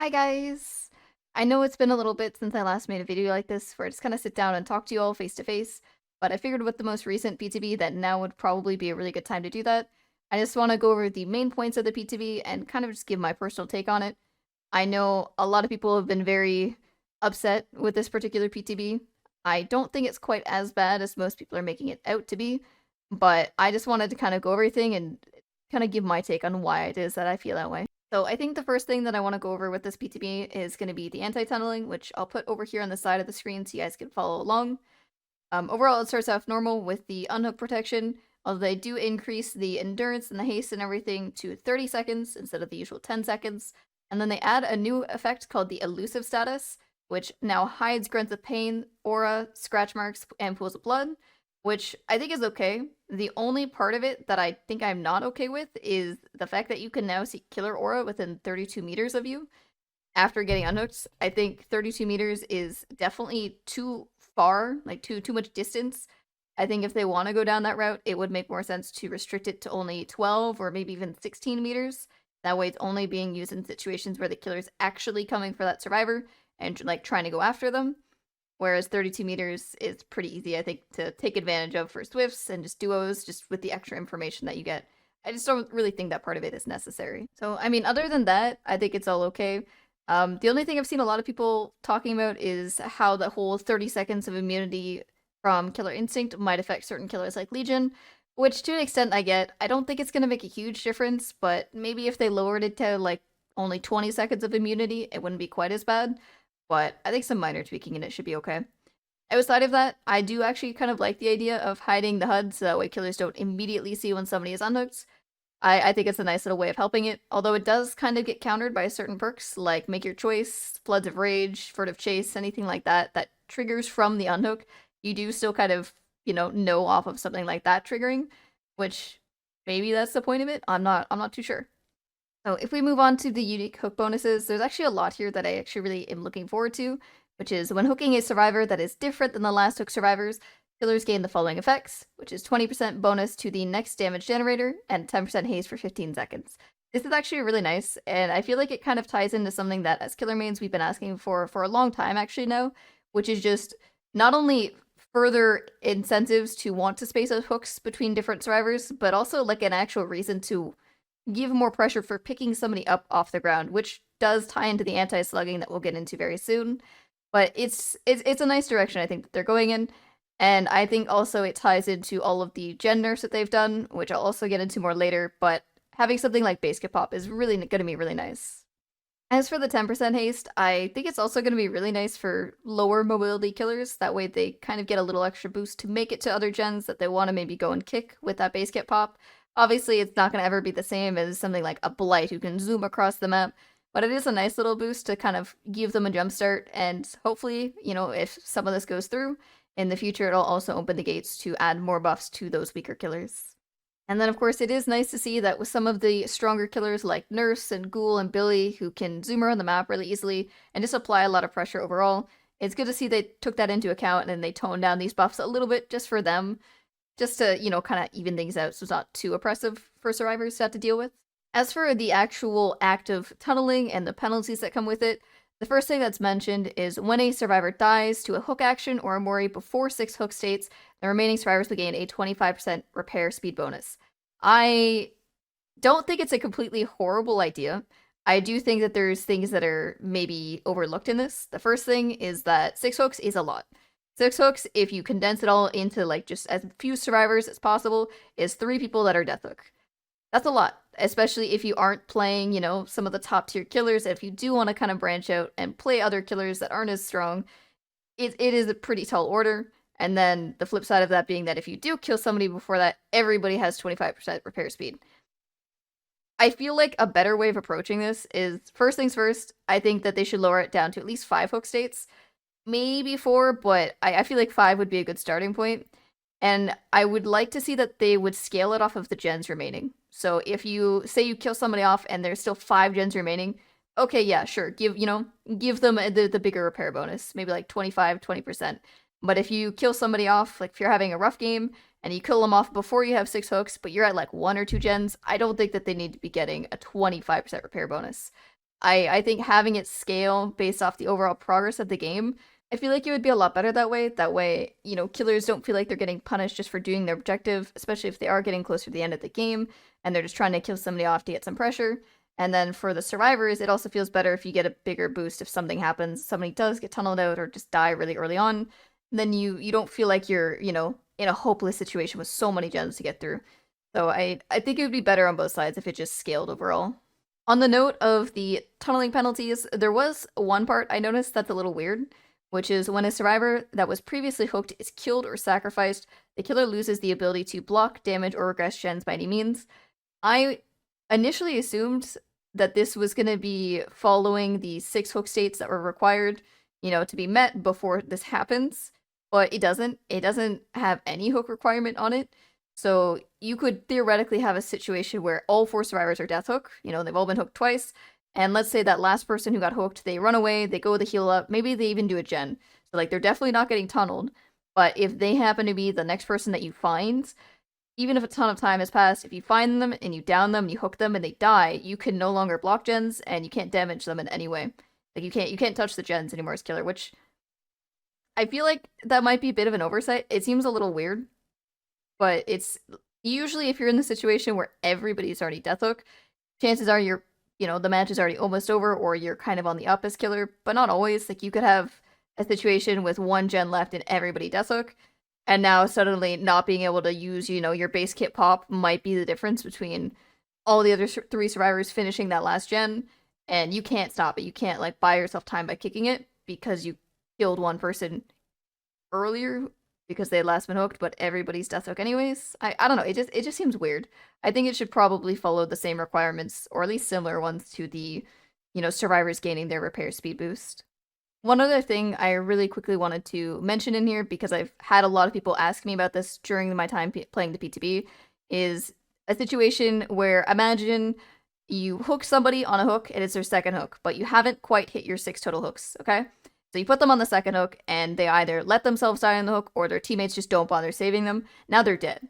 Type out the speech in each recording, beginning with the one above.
Hi guys! I know it's been a little bit since I last made a video like this where I just kind of sit down and talk to you all face to face, but I figured with the most recent PTB that now would probably be a really good time to do that. I just want to go over the main points of the PTB and kind of just give my personal take on it. I know a lot of people have been very upset with this particular PTB. I don't think it's quite as bad as most people are making it out to be, but I just wanted to kind of go over everything and kind of give my take on why it is that I feel that way. So I think the first thing that I want to go over with this PTB is going to be the anti-tunneling, which I'll put over here on the side of the screen so you guys can follow along. Overall, it starts off normal with the unhook protection, although they do increase the endurance and the haste and everything to 30 seconds instead of the usual 10 seconds. And then they add a new effect called the elusive status, which now hides grunts of pain, aura, scratch marks, and pools of blood, which I think is okay. The only part of it that I think I'm not okay with is the fact that you can now see killer aura within 32 meters of you after getting unhooked. I think 32 meters is definitely too far, like too much distance. I think if they want to go down that route, it would make more sense to restrict it to only 12 or maybe even 16 meters. That way it's only being used in situations where the killer is actually coming for that survivor and like trying to go after them. Whereas 32 meters is pretty easy, I think, to take advantage of for Swifts and just duos, just with the extra information that you get. I just don't really think that part of it is necessary. So, I mean, other than that, I think it's all okay. The only thing I've seen a lot of people talking about is how the whole 30 seconds of immunity from Killer Instinct might affect certain killers like Legion, which to an extent I get. I don't think it's going to make a huge difference, but maybe if they lowered it to like only 20 seconds of immunity, it wouldn't be quite as bad. But I think some minor tweaking in it should be okay. Outside of that, I do actually kind of like the idea of hiding the HUD so that way killers don't immediately see when somebody is unhooked. I think it's a nice little way of helping it, although it does kind of get countered by certain perks like Make Your Choice, Floods of Rage, Furtive Chase, anything like that that triggers from the unhook. You do still kind of, know off of something like that triggering, which maybe that's the point of it. I'm not too sure. So if we move on to the unique hook bonuses, there's actually a lot here that I actually really am looking forward to, which is when hooking a survivor that is different than the last hook survivors, killers gain the following effects, which is 20% bonus to the next damage generator and 10% haste for 15 seconds. This is actually really nice, and I feel like it kind of ties into something that as killer mains we've been asking for a long time actually now, which is just not only further incentives to want to space out hooks between different survivors, but also like an actual reason to give more pressure for picking somebody up off the ground, which does tie into the anti-slugging that we'll get into very soon. But it's a nice direction I think that they're going in, and I think also it ties into all of the gen nerfs that they've done, which I'll also get into more later, but having something like base kit pop is really going to be really nice. As for the 10% haste, I think it's also going to be really nice for lower mobility killers. That way they kind of get a little extra boost to make it to other gens that they want to maybe go and kick with that base kit pop. Obviously, it's not going to ever be the same as something like a Blight who can zoom across the map, but it is a nice little boost to kind of give them a jumpstart, and hopefully, if some of this goes through, in the future it'll also open the gates to add more buffs to those weaker killers. And then, of course, it is nice to see that with some of the stronger killers like Nurse and Ghoul and Billy, who can zoom around the map really easily and just apply a lot of pressure overall, it's good to see they took that into account and they toned down these buffs a little bit just for them, just to, kind of even things out so it's not too oppressive for survivors to have to deal with. As for the actual act of tunneling and the penalties that come with it, the first thing that's mentioned is when a survivor dies to a hook action or a mori before 6 hook states, the remaining survivors will gain a 25% repair speed bonus. I don't think it's a completely horrible idea. I do think that there's things that are maybe overlooked in this. The first thing is that 6 hooks is a lot. 6 hooks, if you condense it all into like just as few survivors as possible, is 3 people that are death hook. That's a lot, especially if you aren't playing, some of the top tier killers. If you do want to kind of branch out and play other killers that aren't as strong, it is a pretty tall order. And then the flip side of that being that if you do kill somebody before that, everybody has 25% repair speed. I feel like a better way of approaching this is, first things first, I think that they should lower it down to at least 5 hook states. Maybe 4, but I feel like 5 would be a good starting point. And I would like to see that they would scale it off of the gens remaining. So if you say you kill somebody off and there's still 5 gens remaining, okay, yeah, sure, give them the bigger repair bonus, maybe like 25, 20%. But if you kill somebody off, like if you're having a rough game and you kill them off before you have 6 hooks, but you're at like 1 or 2 gens, I don't think that they need to be getting a 25% repair bonus. I think having it scale based off the overall progress of the game, I feel like it would be a lot better that way. That way, you know, killers don't feel like they're getting punished just for doing their objective, especially if they are getting closer to the end of the game and they're just trying to kill somebody off to get some pressure. And then for the survivors, it also feels better if you get a bigger boost if something happens, somebody does get tunneled out or just die really early on. Then you don't feel like you're, you know, in a hopeless situation with so many gems to get through. So I think it would be better on both sides if it just scaled overall. On the note of the tunneling penalties, there was one part I noticed that's a little weird, which is when a survivor that was previously hooked is killed or sacrificed, the killer loses the ability to block, damage, or regress gens by any means. I initially assumed that this was going to be following the 6 hook states that were required, you know, to be met before this happens, but it doesn't. It doesn't have any hook requirement on it. So you could theoretically have a situation where all 4 survivors are death hook, you know, they've all been hooked twice, and let's say that last person who got hooked, they run away, they go with the heal up, maybe they even do a gen. So like they're definitely not getting tunneled, but if they happen to be the next person that you find, even if a ton of time has passed, if you find them and you down them and you hook them and they die, you can no longer block gens and you can't damage them in any way. Like you can't touch the gens anymore as killer, which I feel like that might be a bit of an oversight. It seems a little weird, but it's usually if you're in the situation where everybody's already death hook, chances are you're, you know, the match is already almost over or you're kind of on the up as killer, but not always. Like you could have a situation with 1 gen left and everybody death hook, and now suddenly not being able to use, you know, your base kit pop might be the difference between all the other 3 survivors finishing that last gen, and you can't stop it. You can't like buy yourself time by kicking it because you killed one person earlier because they had last been hooked, but everybody's death hook anyways. I don't know, it just seems weird. I think it should probably follow the same requirements, or at least similar ones to the, you know, survivors gaining their repair speed boost. One other thing I really quickly wanted to mention in here, because I've had a lot of people ask me about this during my time playing the PTB, is a situation where imagine you hook somebody on a hook and it's their second hook, but you haven't quite hit your 6 total hooks, okay? So you put them on the second hook, and they either let themselves die on the hook, or their teammates just don't bother saving them. Now they're dead.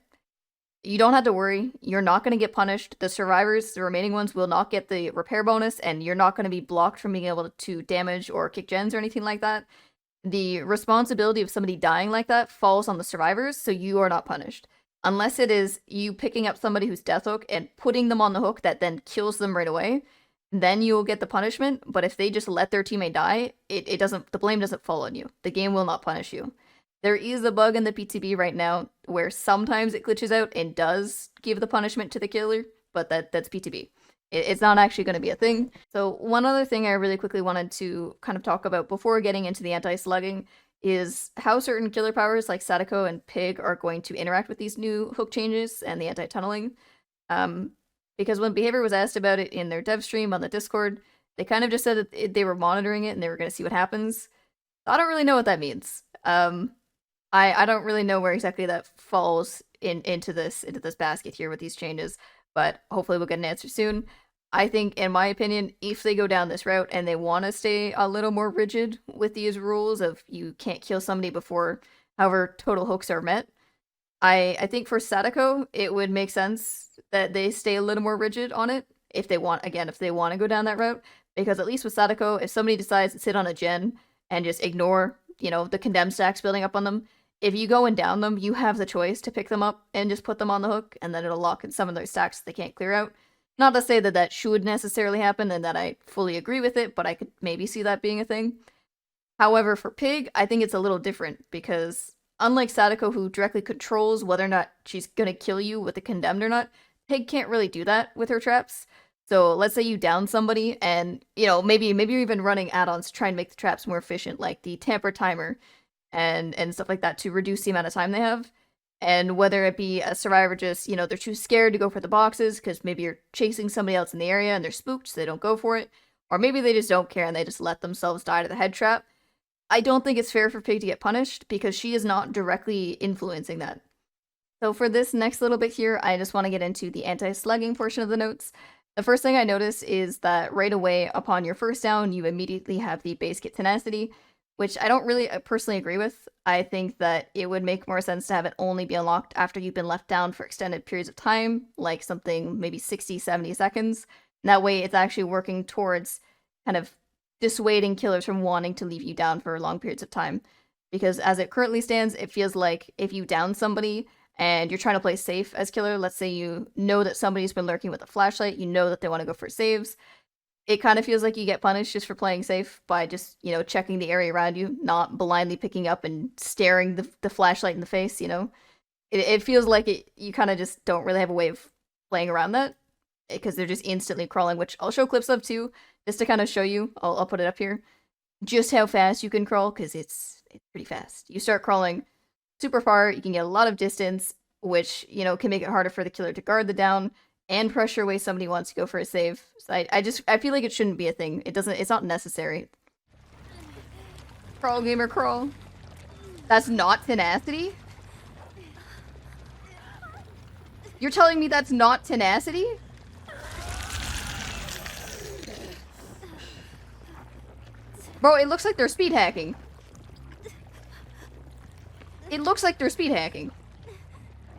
You don't have to worry. You're not going to get punished. The survivors, the remaining ones, will not get the repair bonus, and you're not going to be blocked from being able to damage or kick gens or anything like that. The responsibility of somebody dying like that falls on the survivors, so you are not punished. Unless it is you picking up somebody who's death hook and putting them on the hook that then kills them right away, then you will get the punishment. But if they just let their teammate die, it doesn't, the blame doesn't fall on you. The game will not punish you. There is a bug in the PTB right now where sometimes it glitches out and does give the punishment to the killer, but that's PTB. It's not actually going to be a thing. So one other thing I really quickly wanted to kind of talk about before getting into the anti-slugging is how certain killer powers like Sadako and Pig are going to interact with these new hook changes and the anti-tunneling. Because when Behavior was asked about it in their dev stream on the Discord, they kind of just said that they were monitoring it and they were going to see what happens. I don't really know what that means. I don't really know where exactly that falls into this basket here with these changes, but hopefully we'll get an answer soon. I think, in my opinion, if they go down this route and they want to stay a little more rigid with these rules of you can't kill somebody before however total hooks are met, I think for Sadako, it would make sense that they stay a little more rigid on it if they want to go down that route, because at least with Sadako, if somebody decides to sit on a gen and just ignore, you know, the condemned stacks building up on them, if you go and down them, you have the choice to pick them up and just put them on the hook, and then it'll lock in some of those stacks they can't clear out. Not to say that that should necessarily happen and that I fully agree with it, but I could maybe see that being a thing. However, for Pig, I think it's a little different, because unlike Sadako, who directly controls whether or not she's gonna kill you with the condemned or not, Pig can't really do that with her traps. So let's say you down somebody and, you know, maybe you're even running add-ons to try and make the traps more efficient, like the tamper timer and stuff like that to reduce the amount of time they have. And whether it be a survivor just, you know, they're too scared to go for the boxes because maybe you're chasing somebody else in the area and they're spooked so they don't go for it. Or maybe they just don't care and they just let themselves die to the head trap. I don't think it's fair for Pig to get punished because she is not directly influencing that. So for this next little bit here, I just want to get into the anti-slugging portion of the notes. The first thing I notice is that right away upon your first down, you immediately have the base kit tenacity, which I don't really personally agree with. I think that it would make more sense to have it only be unlocked after you've been left down for extended periods of time, like something maybe 60, 70 seconds. And that way it's actually working towards kind of dissuading killers from wanting to leave you down for long periods of time. Because as it currently stands, it feels like if you down somebody and you're trying to play safe as killer, let's say you know that somebody's been lurking with a flashlight, you know that they want to go for saves, it kind of feels like you get punished just for playing safe by just, checking the area around you, not blindly picking up and staring the flashlight in the face, It feels like you kind of just don't really have a way of playing around that, because they're just instantly crawling, which I'll show clips of too, just to kind of show you. I'll put it up here. Just how fast you can crawl, because it's pretty fast. You start crawling super far, you can get a lot of distance, which, can make it harder for the killer to guard the down and pressure away somebody who wants to go for a save. So I feel like it shouldn't be a thing. It's not necessary. Crawl, gamer, crawl. That's not tenacity? You're telling me that's not tenacity? Bro, it looks like they're speed hacking. It looks like they're speed hacking.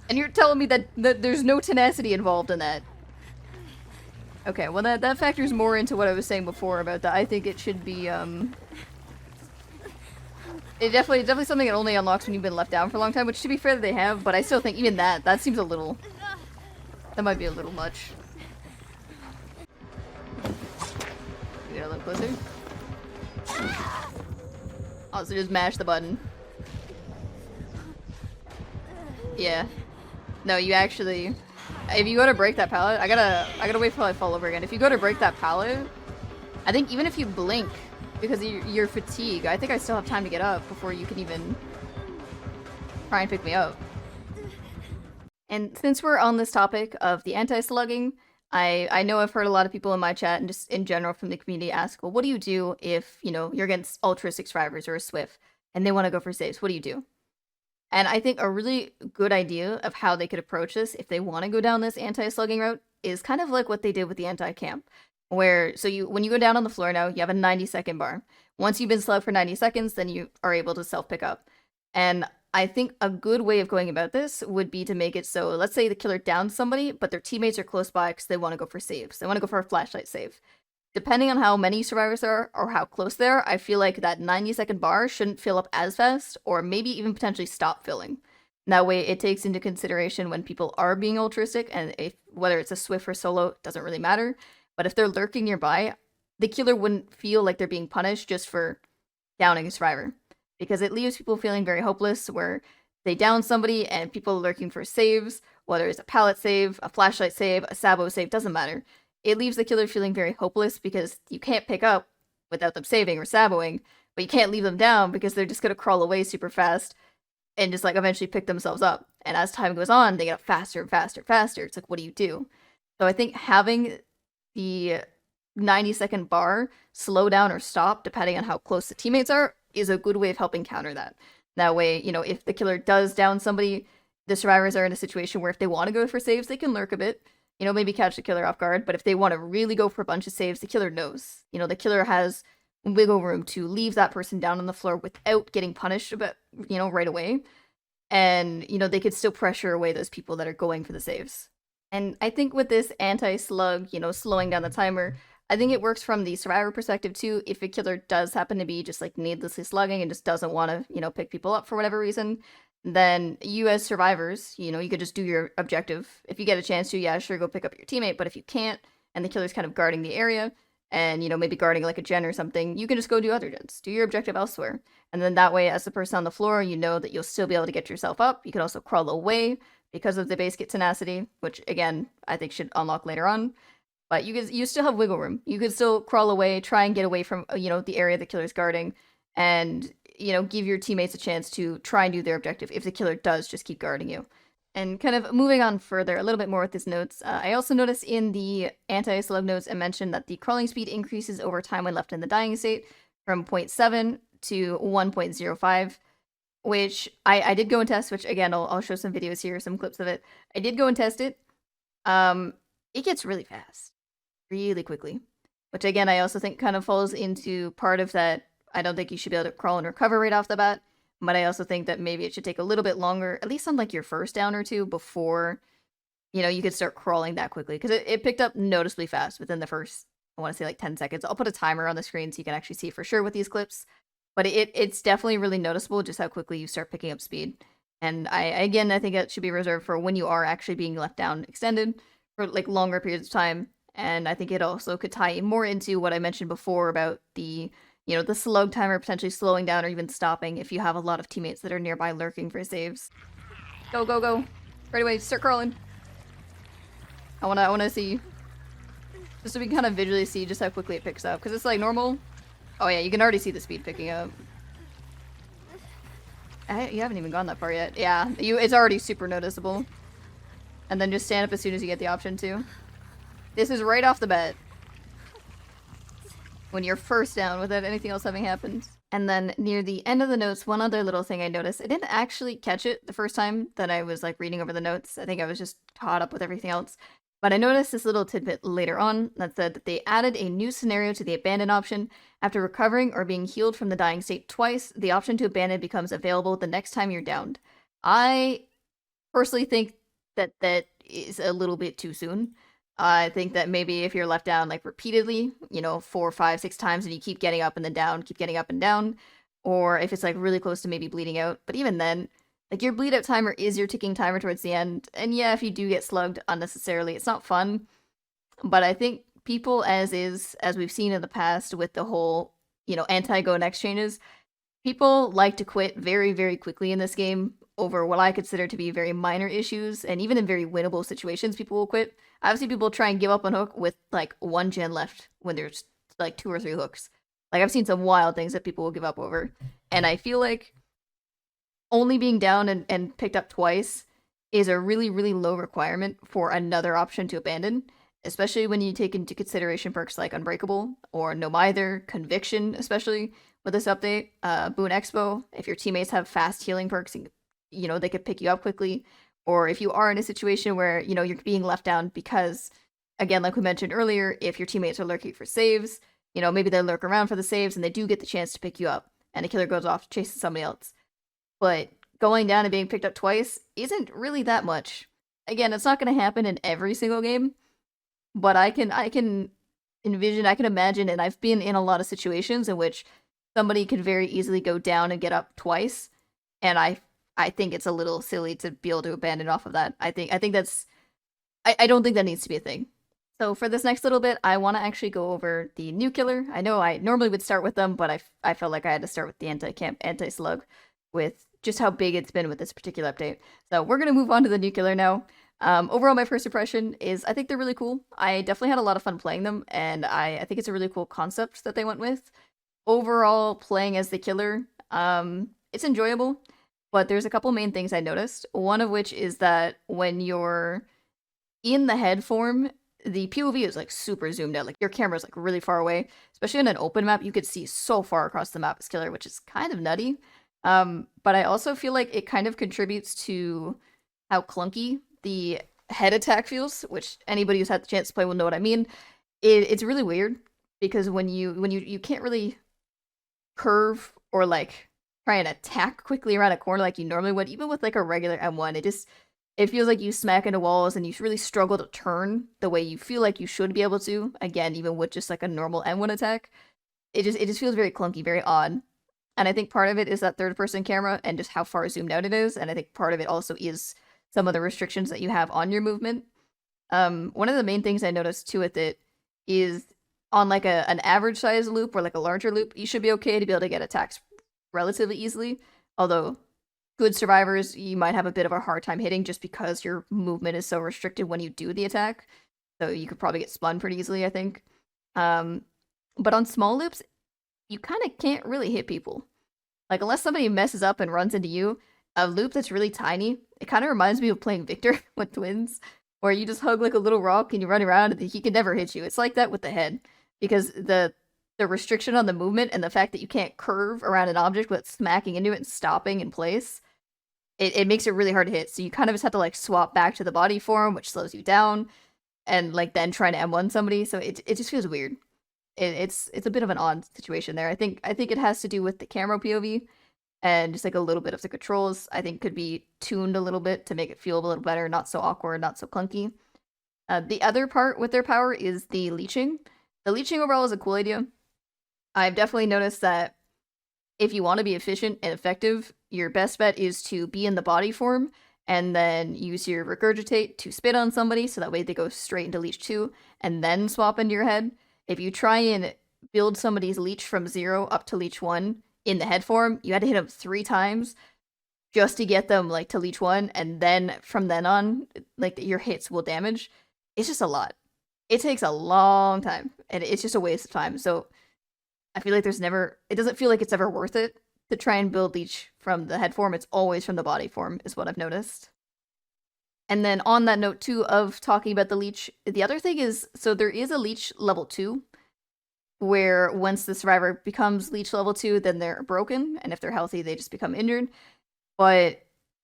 And you're telling me that there's no tenacity involved in that. Okay, well that factors more into what I was saying before about that. I think it should be, It definitely something that only unlocks when you've been left down for a long time, which to be fair they have, but I still think even that seems a little... That might be a little much. Get a little closer. Oh, so just mash the button. Yeah. No, you actually... If you go to break that pallet, I gotta wait till I fall over again. If you go to break that pallet, I think even if you blink, because of your fatigue, I think I still have time to get up before you can even try and pick me up. And since we're on this topic of the anti-slugging, I know I've heard a lot of people in my chat and just in general from the community ask, well, what do you do if, you're against altruistic survivors or a Swift and they want to go for saves? What do you do? And I think a really good idea of how they could approach this if they want to go down this anti-slugging route is kind of like what they did with the anti-camp, where when you go down on the floor now, you have a 90-second bar. Once you've been slugged for 90 seconds, then you are able to self-pick up. And I think a good way of going about this would be to make it so, let's say the killer downs somebody, but their teammates are close by because they want to go for saves. They want to go for a flashlight save. Depending on how many survivors there are or how close they are, I feel like that 90-second bar shouldn't fill up as fast, or maybe even potentially stop filling. That way it takes into consideration when people are being altruistic, and whether it's a Swift or solo, it doesn't really matter. But if they're lurking nearby, the killer wouldn't feel like they're being punished just for downing a survivor. Because it leaves people feeling very hopeless, where they down somebody and people are lurking for saves, whether it's a pallet save, a flashlight save, a sabo save, doesn't matter. It leaves the killer feeling very hopeless because you can't pick up without them saving or saboing, but you can't leave them down because they're just going to crawl away super fast and just eventually pick themselves up. And as time goes on, they get up faster and faster and faster. It's like, what do you do? So I think having the 90-second bar slow down or stop, depending on how close the teammates are, is a good way of helping counter that. That way, if the killer does down somebody, the survivors are in a situation where if they want to go for saves, they can lurk a bit. Maybe catch the killer off guard, but if they want to really go for a bunch of saves, the killer knows. The killer has wiggle room to leave that person down on the floor without getting punished, but, right away. And, they could still pressure away those people that are going for the saves. And I think with this anti-slug, slowing down the timer, I think it works from the survivor perspective too. If a killer does happen to be just needlessly slugging and just doesn't want to, pick people up for whatever reason, then you as survivors, you could just do your objective. If you get a chance to, yeah, sure, go pick up your teammate. But if you can't, and the killer's kind of guarding the area, and, maybe guarding a gen or something, you can just go do other gens. Do your objective elsewhere. And then that way, as the person on the floor, that you'll still be able to get yourself up. You can also crawl away because of the base kit tenacity, which, again, I think should unlock later on. But you still have wiggle room. You could still crawl away, try and get away from, the area the killer's guarding, and give your teammates a chance to try and do their objective if the killer does just keep guarding you. And kind of moving on further, a little bit more with his notes, I also noticed in the anti-slug notes it mentioned that the crawling speed increases over time when left in the dying state from 0.7 to 1.05, which I did go and test, which again, I'll show some videos here, some clips of it. I did go and test it. It gets really fast, really quickly, which again, I also think kind of falls into part of that. I don't think you should be able to crawl and recover right off the bat, but I also think that maybe it should take a little bit longer, at least on your first down or two, before, you could start crawling that quickly. Because it picked up noticeably fast within the first I want to say like 10 seconds. I'll put a timer on the screen so you can actually see for sure with these clips. But it's definitely really noticeable just how quickly you start picking up speed. And again, I think it should be reserved for when you are actually being left down extended for like longer periods of time. And I think it also could tie more into what I mentioned before about the, the slug timer potentially slowing down or even stopping if you have a lot of teammates that are nearby lurking for saves. Go, go, go. Right away, start crawling. I wanna see, just so we can kind of visually see just how quickly it picks up. Because it's like normal. Oh yeah, you can already see the speed picking up. You haven't even gone that far yet. Yeah, it's already super noticeable. And then just stand up as soon as you get the option to. This is right off the bat. When you're first down without anything else having happened. And then near the end of the notes, one other little thing I noticed. I didn't actually catch it the first time that I was like reading over the notes. I think I was just caught up with everything else. But I noticed this little tidbit later on that said that they added a new scenario to the abandon option. After recovering or being healed from the dying state twice, the option to abandon becomes available the next time you're downed. I personally think that that is a little bit too soon. I think that maybe if you're left down like repeatedly, 4, 5, 6 times and you keep getting up and then down, keep getting up and down, or if it's like really close to maybe bleeding out. But even then, like your bleed out timer is your ticking timer towards the end. And yeah, if you do get slugged unnecessarily, it's not fun. But I think people as we've seen in the past with the whole, anti-go next changes, people like to quit very, very quickly in this game over what I consider to be very minor issues, and even in very winnable situations, people will quit. I've seen people try and give up on hook with like 1 gen left when there's like 2 or 3 hooks. Like I've seen some wild things that people will give up over. And I feel like only being down and picked up twice is a really, really low requirement for another option to abandon, especially when you take into consideration perks like Unbreakable or No Mither, Conviction, especially with this update, Boon Expo. If your teammates have fast healing perks, they could pick you up quickly. Or if you are in a situation where, you're being left down because, again, like we mentioned earlier, if your teammates are lurking for saves, maybe they lurk around for the saves and they do get the chance to pick you up and the killer goes off chasing somebody else. But going down and being picked up twice isn't really that much. Again, it's not going to happen in every single game, but I can envision, I can imagine, and I've been in a lot of situations in which somebody can very easily go down and get up twice, and I think it's a little silly to be able to abandon off of that. I think that's, I don't think that needs to be a thing. So for this next little bit, I want to actually go over the new killer. I know I normally would start with them, but I felt like I had to start with the anti-slug with just how big it's been with this particular update. So we're going to move on to the new killer now. Overall, my first impression is I think they're really cool. I definitely had a lot of fun playing them, and I think it's a really cool concept that they went with. Overall, playing as the killer, it's enjoyable. But there's a couple main things I noticed, one of which is that when you're in the head form, the POV is like super zoomed out. Like your camera's like really far away, especially on an open map. You could see so far across the map as killer, which is kind of nutty. But I also feel like it kind of contributes to how clunky the head attack feels, which anybody who's had the chance to play will know what I mean. It's really weird because when you can't really curve or like try and attack quickly around a corner like you normally would, even with like a regular M1, it feels like you smack into walls and you really struggle to turn the way you feel like you should be able to. Again, even with just like a normal M1 attack, it just feels very clunky, very odd. And I think part of it is that third-person camera and just how far zoomed out it is. And I think part of it also is some of the restrictions that you have on your movement. One of the main things I noticed too with it is on like an average size loop or like a larger loop, you should be okay to be able to get attacks relatively easily. Although good survivors, you might have a bit of a hard time hitting just because your movement is so restricted when you do the attack. So you could probably get spun pretty easily, I think. But on small loops, you kind of can't really hit people. Like, unless somebody messes up and runs into you, a loop that's really tiny, it kind of reminds me of playing Victor with twins, where you just hug like a little rock and you run around and he can never hit you. It's like that with the head, because the restriction on the movement and the fact that you can't curve around an object without smacking into it and stopping in place, it makes it really hard to hit. So you kind of just have to like swap back to the body form, which slows you down, and like then trying to M1 somebody. So it just feels weird. It's a bit of an odd situation there. I think it has to do with the camera POV and just like a little bit of the controls. I think could be tuned a little bit to make it feel a little better, not so awkward, not so clunky. The other part with their power is the leeching. The leeching overall is a cool idea. I've definitely noticed that if you want to be efficient and effective, your best bet is to be in the body form and then use your regurgitate to spit on somebody so that way they go straight into leech 2 and then swap into your head. If you try and build somebody's leech from 0 up to leech 1 in the head form, you had to hit them 3 times just to get them like to leech 1, and then from then on, like your hits will damage. It's just a lot. It takes a long time, and it's just a waste of time. So I feel like it doesn't feel like it's ever worth it to try and build leech from the head form. It's always from the body form, is what I've noticed. And then on that note too of talking about the leech, the other thing is, so there is a leech level 2, where once the survivor becomes leech level 2, then they're broken, and if they're healthy, they just become injured. But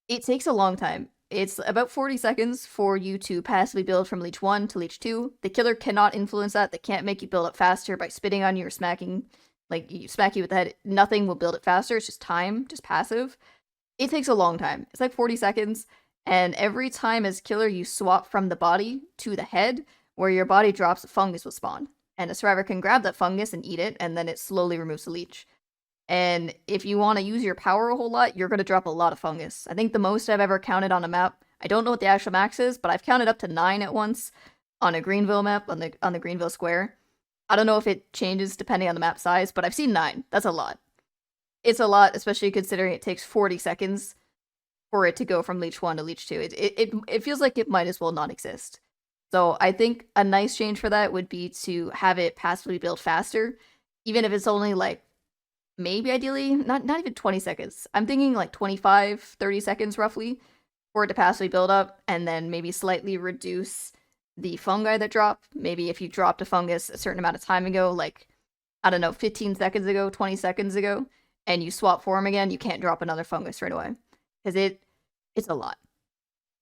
it takes a long time. It's about 40 seconds for you to passively build from leech 1 to leech 2. The killer cannot influence that. They can't make you build up faster by spitting on you or smacking, like you smack you with the head. Nothing will build it faster. It's just time, just passive. It takes a long time. It's like 40 seconds. And every time as killer you swap from the body to the head, where your body drops, a fungus will spawn. And a survivor can grab that fungus and eat it, and then it slowly removes the leech. And if you want to use your power a whole lot, you're going to drop a lot of fungus. I think the most I've ever counted on a map, I don't know what the actual max is, but I've counted up to 9 at once on a Greenville map, on the Greenville square. I don't know if it changes depending on the map size, but I've seen 9. That's a lot. It's a lot, especially considering it takes 40 seconds for it to go from leech 1 to leech 2. It feels like it might as well not exist. So I think a nice change for that would be to have it passively build faster, even if it's only like, maybe ideally, not even 20 seconds. I'm thinking like 25, 30 seconds roughly for it to passively build up, and then maybe slightly reduce the fungi that drop. Maybe if you dropped a fungus a certain amount of time ago, like, I don't know, 15 seconds ago, 20 seconds ago, and you swap form again, you can't drop another fungus right away. Because it's a lot.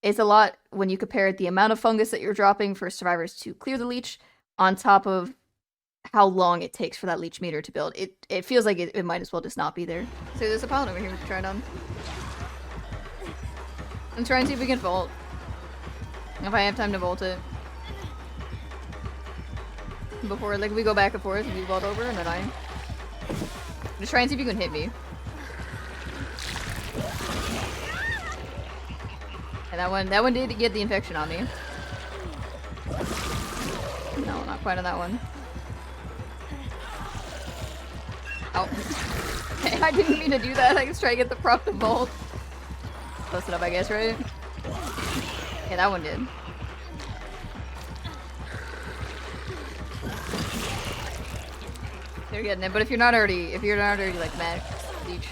It's a lot when you compare the amount of fungus that you're dropping for survivors to clear the leech on top of how long it takes for that leech meter to build. It feels like it might as well just not be there. So there's a paladin over here we can try it on. I'm trying to see if we can vault. If I have time to vault it. Before, like, we go back and forth and we vault over and then I just try and see if you can hit me. And that one did get the infection on me. No, not quite on that one. Oh. I didn't mean to do that. I was trying to get the prop to vault. Close enough, I guess, right? Yeah, that one did. They're getting it, but if you're not already like max leech.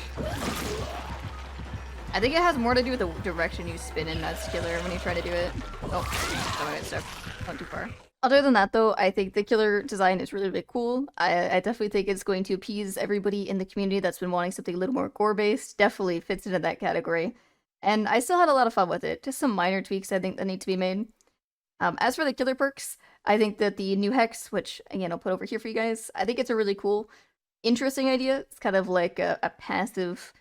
I think it has more to do with the direction you spin in as killer when you try to do it. Oh, don't get stuck. Not too far. Other than that, though, I think the killer design is really, really cool. I definitely think it's going to appease everybody in the community that's been wanting something a little more gore-based. Definitely fits into that category. And I still had a lot of fun with it. Just some minor tweaks I think that need to be made. As for the killer perks, I think that the new hex, which, again, I'll put over here for you guys, I think it's a really cool, interesting idea. It's kind of like a passive,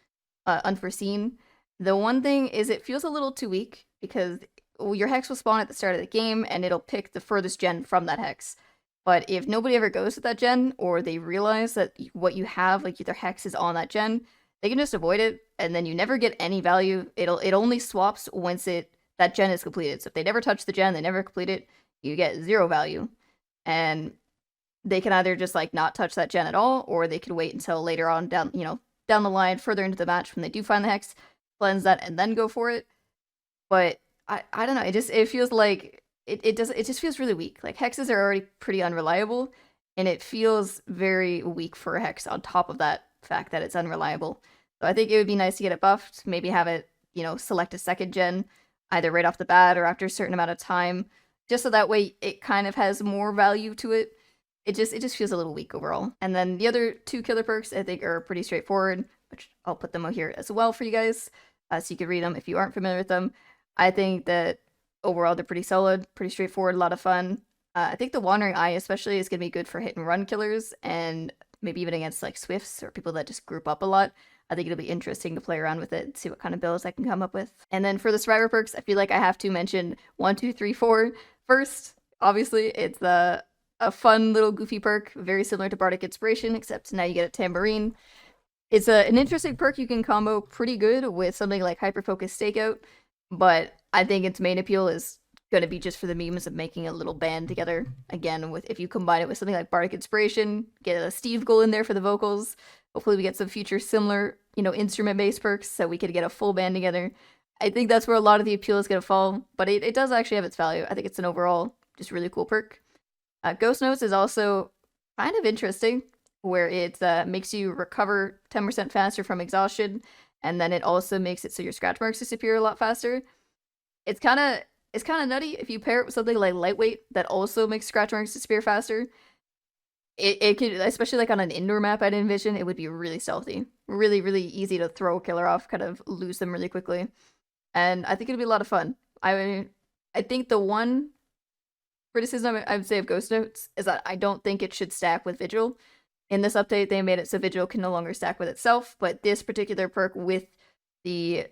unforeseen. The one thing is it feels a little too weak because your hex will spawn at the start of the game and it'll pick the furthest gen from that hex. But if nobody ever goes to that gen or they realize that what you have, like their hex is on that gen, they can just avoid it and then you never get any value. It only swaps once that gen is completed. So if they never touch the gen, they never complete it, you get 0 value. And they can either just like not touch that gen at all, or they could wait until later on down the line, further into the match when they do find the hex, cleanse that and then go for it. But I don't know, it feels like it just feels really weak. Like hexes are already pretty unreliable and it feels very weak for a hex on top of that fact that it's unreliable. So I think it would be nice to get it buffed, maybe have it, select a second gen either right off the bat or after a certain amount of time, just so that way it kind of has more value to it. It just feels a little weak overall. And then the other 2 killer perks I think are pretty straightforward, which I'll put them here as well for you guys, so you can read them if you aren't familiar with them. I think that overall they're pretty solid, pretty straightforward, a lot of fun. I think the Wandering Eye especially is going to be good for hit and run killers, and maybe even against like Swifts or people that just group up a lot. I think it'll be interesting to play around with it and see what kind of builds I can come up with. And then for the survivor perks, I feel like I have to mention 1, 2, 3, 4 first. Obviously, it's the a fun little goofy perk, very similar to Bardic Inspiration, except now you get a Tambourine. It's an interesting perk you can combo pretty good with something like Hyper Focus Stakeout, but I think its main appeal is going to be just for the memes of making a little band together. Again, with if you combine it with something like Bardic Inspiration, get a Steve goal in there for the vocals. Hopefully, we get some future similar, instrument-based perks so we could get a full band together. I think that's where a lot of the appeal is going to fall, but it does actually have its value. I think it's an overall just really cool perk. Ghost Notes is also kind of interesting, where it makes you recover 10% faster from exhaustion, and then it also makes it so your scratch marks disappear a lot faster. It's kind of nutty if you pair it with something like Lightweight that also makes scratch marks disappear faster. It could, especially like on an indoor map, I'd envision it would be really stealthy, really really easy to throw a killer off, kind of lose them really quickly, and I think it'd be a lot of fun. I think the one criticism I would say of Ghost Notes is that I don't think it should stack with Vigil. In this update, they made it so Vigil can no longer stack with itself, but this particular perk with the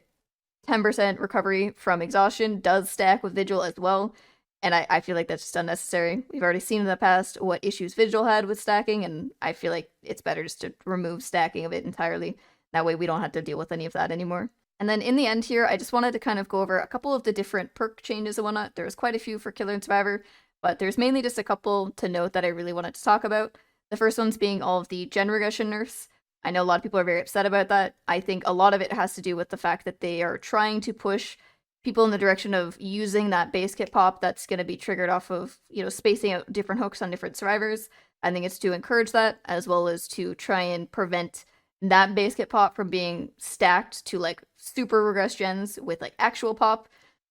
10% recovery from exhaustion does stack with Vigil as well, and I feel like that's just unnecessary. We've already seen in the past what issues Vigil had with stacking, and I feel like it's better just to remove stacking of it entirely. That way we don't have to deal with any of that anymore. And then in the end here, I just wanted to kind of go over a couple of the different perk changes and whatnot. There's quite a few for Killer and Survivor, but there's mainly just a couple to note that I really wanted to talk about. The first one's being all of the gen regression nerfs. I know a lot of people are very upset about that. I think a lot of it has to do with the fact that they are trying to push people in the direction of using that base kit pop that's going to be triggered off of, spacing out different hooks on different survivors. I think it's to encourage that, as well as to try and prevent that base kit pop from being stacked to like super regress gens with like actual pop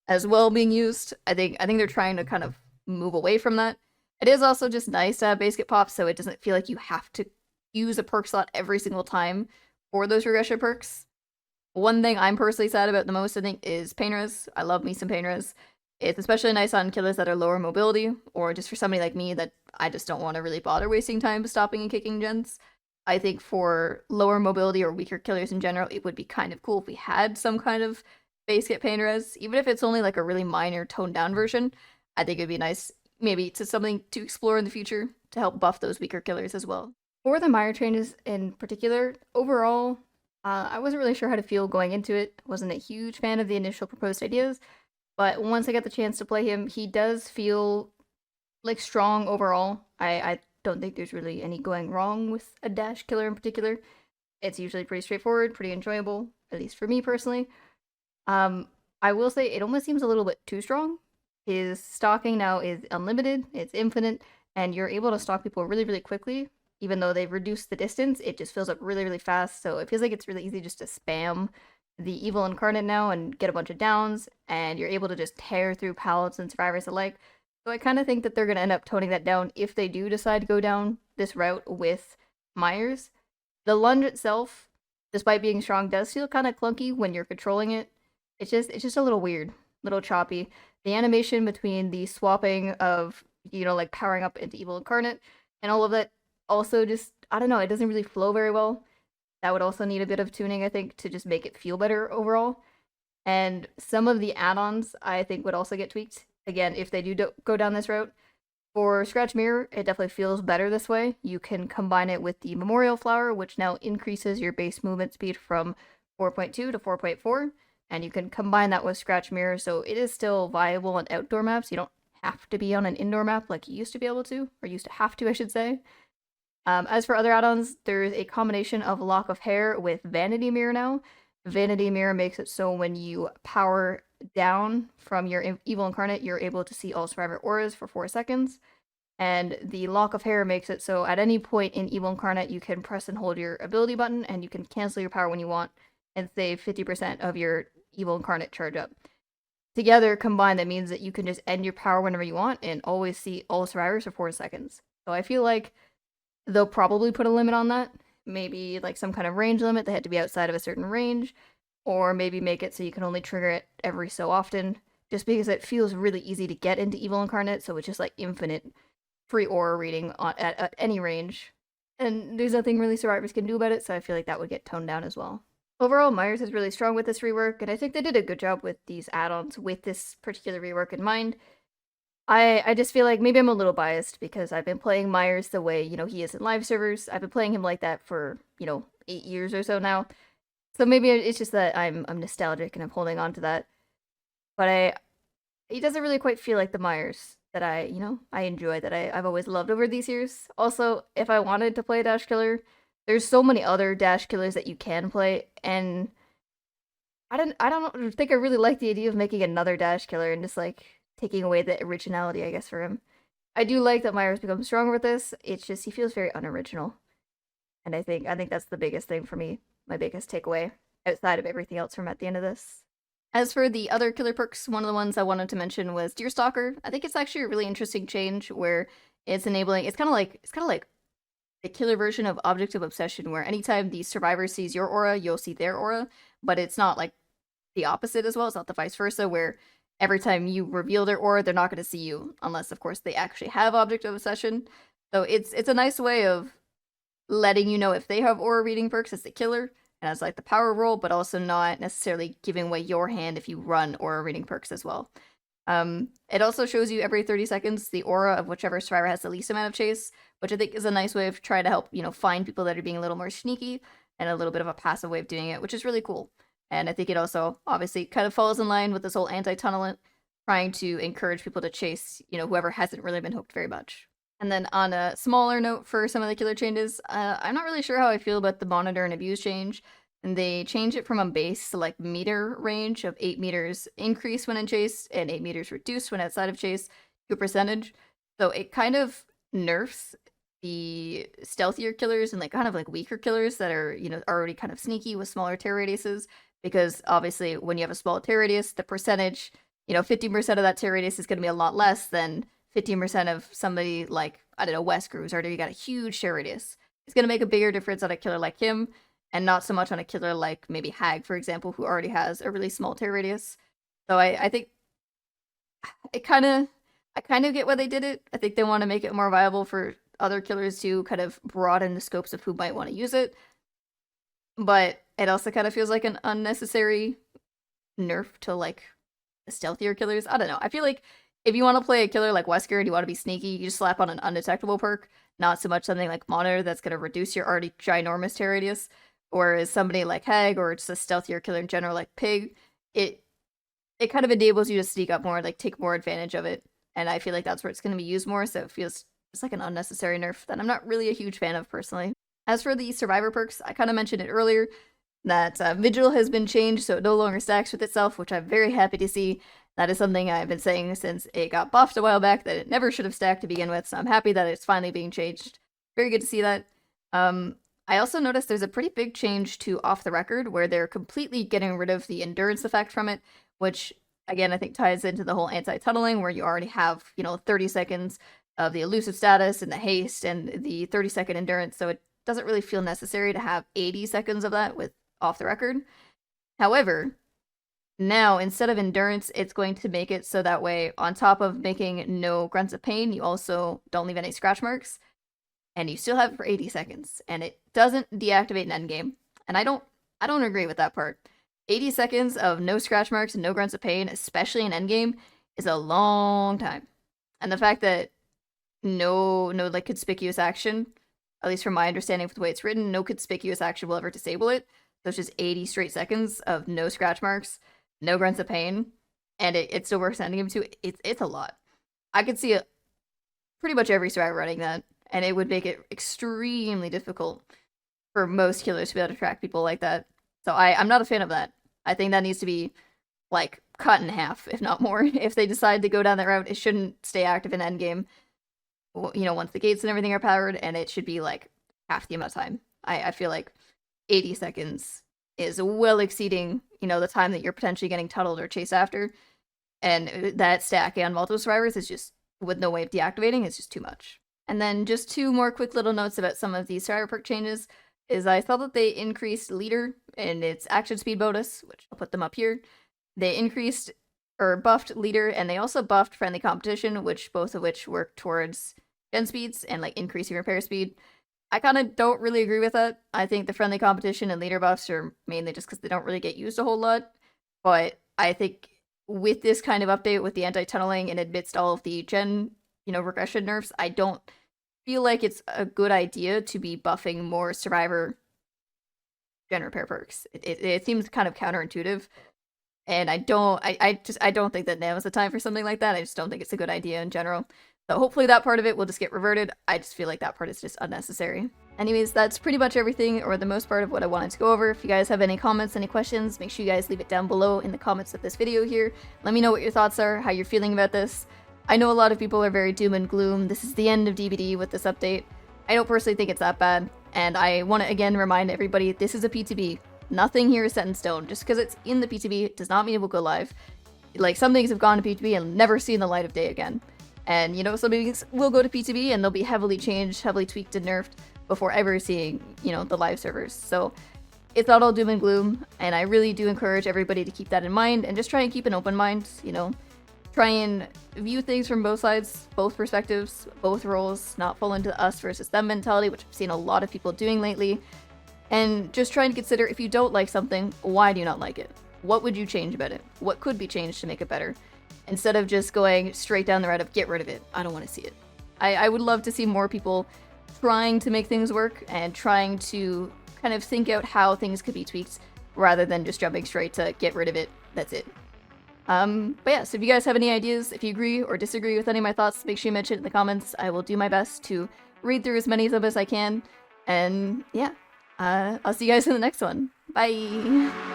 as well being used. I think they're trying to kind of move away from that. It is also just nice to have base kit pop, so it doesn't feel like you have to use a perk slot every single time for those regression perks. One thing I'm personally sad about the most, I think, is pain res. I love me some pain res. It's especially nice on killers that are lower mobility, or just for somebody like me that I just don't want to really bother wasting time stopping and kicking gens. I think for lower mobility or weaker killers in general, it would be kind of cool if we had some kind of base kit pain res, even if it's only like a really minor toned down version. I think it'd be nice, maybe to something to explore in the future to help buff those weaker killers as well. For the Meyer changes in particular, overall, I wasn't really sure how to feel going into it. Wasn't a huge fan of the initial proposed ideas, but once I got the chance to play him, he does feel like strong overall. I don't think there's really any going wrong with a dash killer in particular. It's usually pretty straightforward, pretty enjoyable, at least for me personally. I will say it almost seems a little bit too strong. His stalking now is unlimited, it's infinite, and you're able to stalk people really, really quickly. Even though they've reduced the distance, it just fills up really, really fast, so it feels like it's really easy just to spam the Evil Incarnate now and get a bunch of downs, and you're able to just tear through pallets and survivors alike. So I kind of think that they're going to end up toning that down if they do decide to go down this route with Myers. The lunge itself, despite being strong, does feel kind of clunky when you're controlling it. It's just a little weird, little choppy. The animation between the swapping of, like powering up into Evil Incarnate and all of that also just, I don't know, it doesn't really flow very well. That would also need a bit of tuning, I think, to just make it feel better overall. And some of the add-ons, I think, would also get tweaked. Again, if they do go down this route. For Scratch Mirror, it definitely feels better this way. You can combine it with the Memorial Flower, which now increases your base movement speed from 4.2 to 4.4. And you can combine that with Scratch Mirror, so it is still viable on outdoor maps. You don't have to be on an indoor map like you used to be able to, or used to have to, I should say. As for other add-ons, there's a combination of Lock of Hair with Vanity Mirror now. Vanity Mirror makes it so when you power down from your Evil Incarnate, you're able to see all survivor auras for 4 seconds. And the Lock of Hair makes it so at any point in Evil Incarnate, you can press and hold your ability button, and you can cancel your power when you want, and save 50% of your Evil Incarnate charge up. Together, combined, that means that you can just end your power whenever you want, and always see all survivors for 4 seconds. So I feel like they'll probably put a limit on that. Maybe like some kind of range limit. They had to be outside of a certain range. Or maybe make it so you can only trigger it every so often. Just because it feels really easy to get into Evil Incarnate. So it's just like infinite free aura reading at any range. And there's nothing really survivors can do about it. So I feel like that would get toned down as well. Overall, Myers is really strong with this rework. And I think they did a good job with these add-ons with this particular rework in mind. I just feel like maybe I'm a little biased because I've been playing Myers the way, he is in live servers. I've been playing him like that for, 8 years or so now. So maybe it's just that I'm nostalgic and I'm holding on to that. But he doesn't really quite feel like the Myers that I enjoy, that I've always loved over these years. Also, if I wanted to play a Dash Killer, there's so many other Dash Killers that you can play, and I don't think I really like the idea of making another Dash Killer and just like taking away the originality, I guess, for him. I do like that Myers becomes stronger with this. It's just he feels very unoriginal. And I think that's the biggest thing for me, my biggest takeaway outside of everything else from at the end of this. As for the other killer perks, one of the ones I wanted to mention was Deerstalker. I think it's actually a really interesting change where it's kind of like the killer version of Object of Obsession, where anytime the survivor sees your aura, you'll see their aura, but it's not like the opposite as well. It's not the vice versa, where every time you reveal their aura, they're not going to see you, unless, of course, they actually have Object of Obsession. So it's a nice way of letting you know if they have aura reading perks as the killer, and as like the power roll, but also not necessarily giving away your hand if you run aura reading perks as well. It also shows you every 30 seconds the aura of whichever survivor has the least amount of chase, which I think is a nice way of trying to help, find people that are being a little more sneaky, and a little bit of a passive way of doing it, which is really cool. And I think it also obviously kind of falls in line with this whole anti-tunneling, trying to encourage people to chase, whoever hasn't really been hooked very much. And then on a smaller note for some of the killer changes, I'm not really sure how I feel about the monitor and abuse change. And they change it from a base to like meter range of 8 meters increase when in chase and 8 meters reduced when outside of chase to a percentage. So it kind of nerfs the stealthier killers and like kind of like weaker killers that are, already kind of sneaky with smaller tear radiuses. Because obviously when you have a small tear radius, the percentage, 15% of that tear radius is going to be a lot less than 15% of somebody like, I don't know, Wesker, who's already got a huge tear radius. It's going to make a bigger difference on a killer like him, and not so much on a killer like maybe Hag, for example, who already has a really small tear radius. So I think I kind of get why they did it. I think they want to make it more viable for other killers to kind of broaden the scopes of who might want to use it. But it also kind of feels like an unnecessary nerf to like the stealthier killers. I don't know. I feel like if you want to play a killer like Wesker and you want to be sneaky, you just slap on an undetectable perk, not so much something like Monitor that's going to reduce your already ginormous tear radius. Or is somebody like Hag, or just a stealthier killer in general like Pig, it kind of enables you to sneak up more, like take more advantage of it. And I feel like that's where it's going to be used more, so it feels just like an unnecessary nerf that I'm not really a huge fan of personally. As for the survivor perks, I kind of mentioned it earlier, that Vigil has been changed so it no longer stacks with itself, which I'm very happy to see. That is something I've been saying since it got buffed a while back, that it never should have stacked to begin with, so I'm happy that it's finally being changed. Very good to see that. I also noticed there's a pretty big change to Off the Record, where they're completely getting rid of the endurance effect from it, which, again, I think ties into the whole anti-tunneling, where you already have, 30 seconds of the elusive status and the haste and the 30-second endurance, so it doesn't really feel necessary to have 80 seconds of that with Off the Record. However, now, instead of endurance, it's going to make it so that way, on top of making no grunts of pain, you also don't leave any scratch marks, and you still have it for 80 seconds, and it doesn't deactivate in endgame. And I don't agree with that part. 80 seconds of no scratch marks and no grunts of pain, especially in endgame, is a long time. And the fact that no like conspicuous action, at least from my understanding of the way it's written, no conspicuous action will ever disable it. So it's just 80 straight seconds of no scratch marks, no grunts of pain, and it still works in endgame too. It's a lot. I could see pretty much every survivor running that, and it would make it extremely difficult for most killers to be able to track people like that. So I'm not a fan of that. I think that needs to be, like, cut in half, if not more. If they decide to go down that route, it shouldn't stay active in endgame, once the gates and everything are powered, and it should be, like, half the amount of time. I feel like 80 seconds is well exceeding, the time that you're potentially getting tunneled or chased after. And that stacking on multiple survivors is just, with no way of deactivating, is just too much. And then just two more quick little notes about some of these survivor perk changes is I saw that they increased leader and its action speed bonus, which I'll put them up here. They increased or buffed leader, and they also buffed friendly competition, both of which work towards gen speeds and like increasing repair speed. I kind of don't really agree with that. I think the friendly competition and leader buffs are mainly just because they don't really get used a whole lot. But I think with this kind of update with the anti-tunneling and amidst all of the regression nerfs, I don't feel like it's a good idea to be buffing more survivor gen repair perks. It seems kind of counterintuitive. And I don't think that now is the time for something like that. I just don't think it's a good idea in general. So hopefully that part of it will just get reverted. I just feel like that part is just unnecessary. Anyways, that's pretty much everything, or the most part of what I wanted to go over. If you guys have any comments, any questions, make sure you guys leave it down below in the comments of this video here. Let me know what your thoughts are, how you're feeling about this. I know a lot of people are very doom and gloom. This is the end of DBD with this update. I don't personally think it's that bad, and I want to again remind everybody, this is a PTB. Nothing here is set in stone. Just because it's in the PTB does not mean it will go live. Like, some things have gone to PTB and never seen the light of day again. And, you know, some things will go to PTB and they'll be heavily changed, heavily tweaked and nerfed before ever seeing, you know, the live servers. So it's not all doom and gloom, and I really do encourage everybody to keep that in mind and just try and keep an open mind, you know. Try and view things from both sides, both perspectives, both roles, not fall into us versus them mentality, which I've seen a lot of people doing lately. And just try and consider, if you don't like something, why do you not like it? What would you change about it? What could be changed to make it better? Instead of just going straight down the route of get rid of it. I don't want to see it. I would love to see more people trying to make things work and trying to kind of think out how things could be tweaked rather than just jumping straight to get rid of it. That's it. But yeah, so if you guys have any ideas, if you agree or disagree with any of my thoughts, make sure you mention it in the comments. I will do my best to read through as many of them as I can. And yeah, I'll see you guys in the next one. Bye!